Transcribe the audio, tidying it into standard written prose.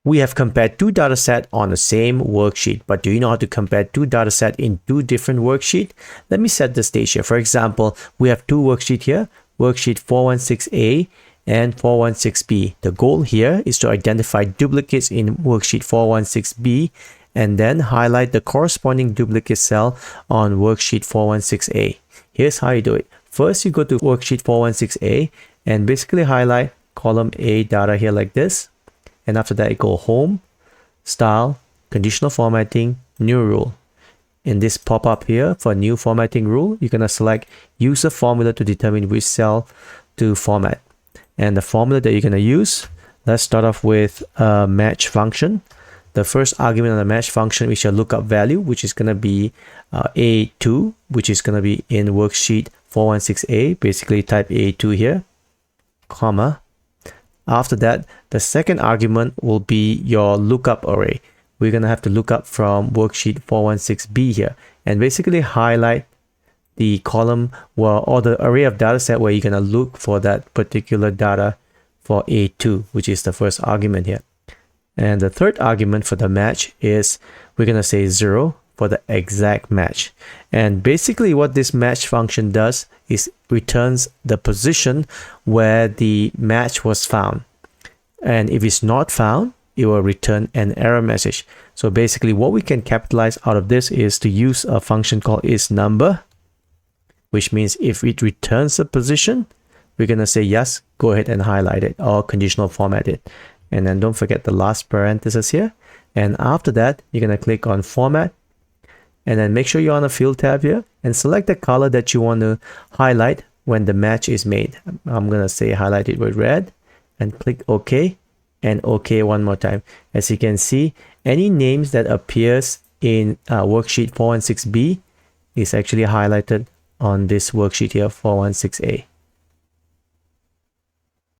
We have compared two datasets on the same worksheet, but do you know how to compare two datasets in two different worksheets? Let me set the stage here. For example, we have two worksheets here, worksheet 416A and 416B. The goal here is to identify duplicates in worksheet 416B and then highlight the corresponding duplicate cell on worksheet 416A. Here's how you do it. First, you go to worksheet 416A and basically highlight column A data here like this. And after that, you go Home, Style, Conditional Formatting, New Rule. In this pop-up here for New Formatting Rule, you're going to select Use a formula to determine which cell to format. And the formula that you're going to use, let's start off with a match function. The first argument of the match function is your lookup value, which is going to be A2, which is going to be in worksheet 416A. Basically, type A2 here, comma. After that, the second argument will be your lookup array. We're going to have to look up from worksheet 416B here and basically highlight the column or the array of data set where you're going to look for that particular data for A2, which is the first argument here. And the third argument for the match is we're going to say 0 for the exact match. And basically what this match function does is returns the position where the match was found. And if it's not found, it will return an error message. So basically what we can capitalize out of this is to use a function called isNumber, which means if it returns a position, we're going to say yes, go ahead and highlight it or conditional format it. And then don't forget the last parenthesis here. And after that, you're going to click on Format. And then make sure you're on the Fill tab here and select the color that you want to highlight when the match is made. I'm going to say highlight it with red and click OK and OK one more time. As you can see, any names that appears in worksheet 416B is actually highlighted on this worksheet here, 416A.